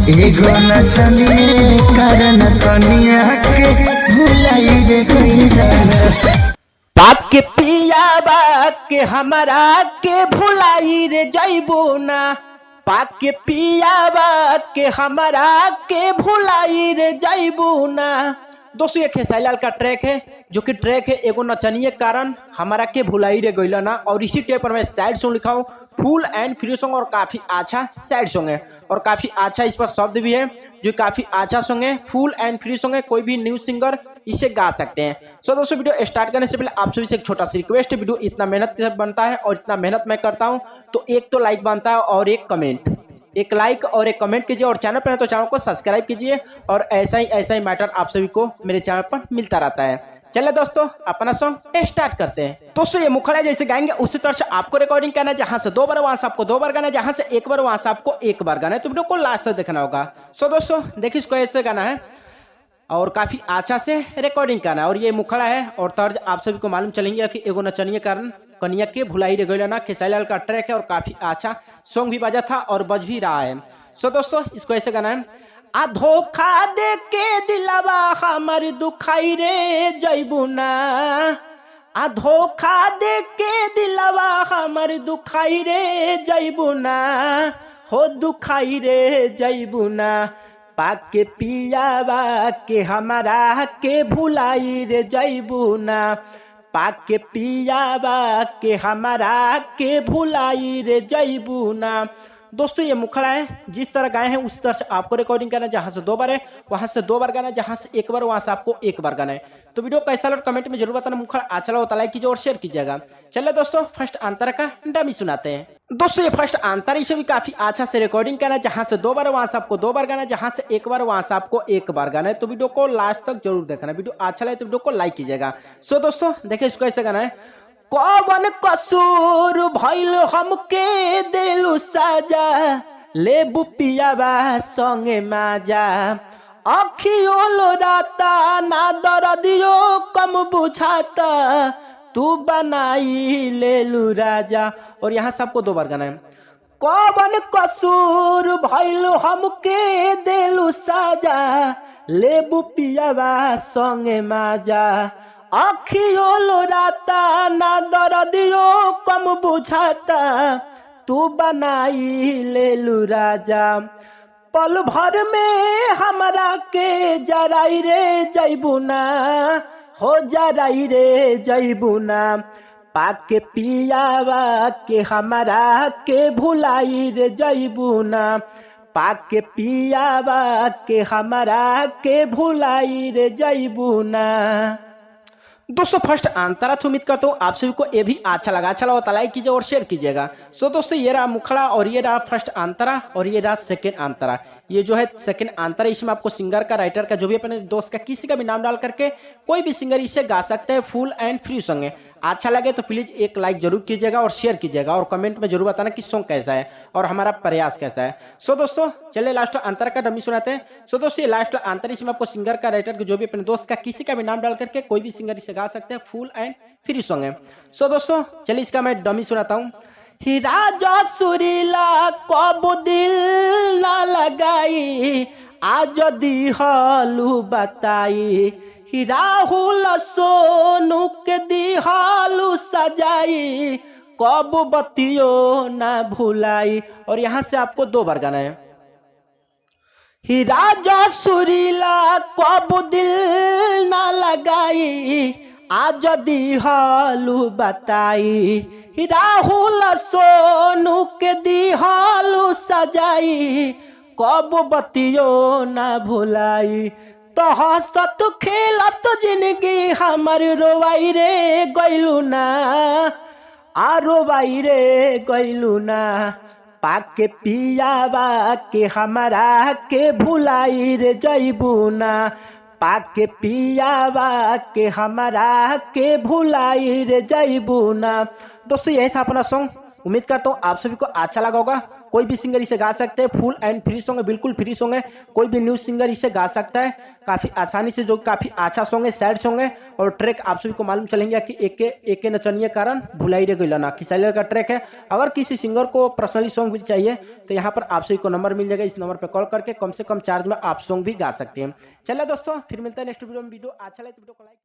एगो नचनिए कारण कनिया के भुलाई रे गइला। बाप के पिया बा के हमारा के भुलाई रे जइबो ना। पाक के पिया बा के हमारा के भुलाई रे जइबो ना। दोस्तों ये खेसारी लाल का ट्रैक है, जो कि ट्रैक है एगो नचनिए कारण हमारा के भुलाई रे गइला ना। और इसी ट्रैक पर मैं सैड सॉन्ग लिखा हूँ, फुल एंड फ्री सॉन्ग, और काफी अच्छा सैड सॉन्ग है और काफी अच्छा इस पर शब्द भी है, जो काफी अच्छा सॉन्ग है, फुल एंड फ्री सॉन्ग है। कोई भी न्यू सिंगर इसे गा सकते हैं। सो दोस्तों वीडियो स्टार्ट करने से पहले आप सभी से एक छोटा सा रिक्वेस्ट है, वीडियो इतना मेहनत बनता है और इतना मेहनत मैं करता हूँ तो एक तो लाइक बनता है और एक कमेंट, एक लाइक और एक कमेंट कीजिए, और चैनल पर है तो चैनल को सब्सक्राइब कीजिए। और ऐसा ही मैटर आप सभी को मेरे चैनल पर मिलता रहता है। चलिए दोस्तों अपना सॉन्ग स्टार्ट करते हैं। दोस्तों ये मुखड़ा जैसे गाएंगे उसी तरह से आपको रिकॉर्डिंग करना है, जहां से 2 बार वहां से आपको 2 बार गाना है, जहां से 1 बार वहां से आपको 1 बार गाना है। तो वीडियो को लास्ट तक देखना होगा। सो दोस्तों देखिए इसको ऐसे गाना है और काफी अच्छा से रिकॉर्डिंग करना है। और ये मुखड़ा है और तर्ज आप सभी को मालूम चलेंगे कि एगो नचनिए कारण कनिया के भुलाई रे गइला ना। खेसारी लाल का ट्रैक है और काफी अच्छा सॉन्ग भी बजा था और बज भी रहा है। सो दोस्तों इसको ऐसे गाना है, आ धोखा दे के दिलवा हमर दुखाई रे जइबू ना। आ धोखा दे के दिलवा हमर दुखाई रे जइबू ना। हो दुखाई रे जइबू ना। पाक के पियावा के हमारा के भुलाई रे जइबू ना। पाक के पियावा के हमारा के भुलाई रे जइबू ना। दोस्तों ये मुखड़ा है, जिस तरह गाए हैं उस तरह से आपको रिकॉर्डिंग करना है, जहां से 2 बार है वहां से 2 बार गाना है, जहां से 1 बार वहां से आपको 1 बार गाना है। तो वीडियो कैसा लगा कमेंट में जरूर बताना। मुखड़ा अच्छा लगा तो लाइक कीजिए और शेयर कीजिएगा। चलिए दोस्तों फर्स्ट अंतर का डमी सुनाते हैं। दोस्तों ये फर्स्ट अंतर इसे भी काफी अच्छा से रिकॉर्डिंग करना है, जहां से 2 बार वहां से आपको 2 बार गाना है, जहां से 1 बार वहां से आपको 1 बार गाना है। तो वीडियो को लास्ट तक जरूर देखना। वीडियो अच्छा लगे तो वीडियो को लाइक कीजिएगा। सो दोस्तों देखिए इसको ऐसे गाना है, कौन कसूर भइल हमके देलु साजा। लेबू पियावा संगे माजा। अखियो लोराता ना दरदियो कम बुझाता। तू बनाई लेलू राजा। और यहाँ से आपको 2 बार गाना है, कौन कसूर भइल हमके देलू साजा। लेबू पियावा संगे माजा। अखियो लोराता ना दरदियो कम बुझाता। तू बनाई लेलू राजा। पल भर में हमरा के जराई रे जइबू ना। हो जराई रे जइबू ना। पाक के पियावा के हमारा के भुलाई रे जइबू ना। पाक के पियावा के हमारा के भुलाई रे जइबू ना। दोस्तों फर्स्ट अंतरा तो उम्मीद करता हूँ आप सभी को ये भी अच्छा लगा तो लाइक कीजिए और शेयर कीजिएगा। सो दोस्तों ये रहा मुखड़ा और ये रहा फर्स्ट अंतरा और ये रहा सेकेंड अंतरा। ये जो है सेकेंड अंतरा, इसमें आपको सिंगर का, राइटर का, जो भी अपने दोस्त का, किसी का भी नाम डाल करके कोई भी सिंगर इसे गा सकते हैं। फुल एंड फ्री सॉन्ग है। अच्छा लगे तो प्लीज एक लाइक जरूर कीजिएगा और शेयर कीजिएगा और कमेंट में जरूर बताना कि सॉन्ग कैसा है और हमारा प्रयास कैसा है। सो दोस्तों चलिए लास्ट अंतर का डमी सुनाते हैं। सो दोस्तों ये लास्ट अंतर, इसमें आपको सिंगर का, राइटर का, जो भी अपने दोस्त का, किसी का भी नाम डाल करके कोई भी सिंगर इसे गा सकते हैं। फुल एंड फ्री सॉन्ग है। सो दोस्तों चलिए इसका मैं डमी सुनाता हूँ। हीरा जो सुरीला कब दिल ना लगाई। आज दिहलू बताई। राहुल सोनू के दिहलू सजाई। कब बतियो ना भुलाई। और यहाँ से आपको 2 बार गाना है, हीरा जो सुरीला कब दिल ना लगाई। आज दिहलू बताई। राहुल सोनू के दिहलू सजाई। कब बतियो ना भुलाई। तो हंसत खेलत जिंदगी हमर रोवाई रे गइलू ना। आ रोवाई रे गइलू ना। पाक के पियावा के हमारा के भुलाई रे जइबू ना। पाक के पियावा के हमारा के भुलाई रे जइबू ना। दोस्तों यही था अपना सॉन्ग। उम्मीद करता हूँ आप सभी को अच्छा लगा होगा। कोई भी सिंगर इसे गा सकते हैं। फुल एंड फ्री सॉन्ग है, बिल्कुल फ्री सॉन्ग है, कोई भी न्यू सिंगर इसे गा सकता है काफ़ी आसानी से, जो काफ़ी अच्छा सॉन्ग है, सैड सॉन्ग है। और ट्रैक आप सभी को मालूम चलेंगे कि एके नचनिए कारण भुलाई रे गइला ना, किसाइलर का ट्रैक है। अगर किसी सिंगर को पर्सनली सॉन्ग भी चाहिए तो यहाँ पर आप सभी को नंबर मिल जाएगा, इस नंबर पर कॉल करके कम से कम चार्ज में आप सॉन्ग भी गा सकते हैं। चलिए दोस्तों, फिर मिलता है नेक्स्ट वीडियो में। वीडियो अच्छा लगे तो वीडियो को लाइक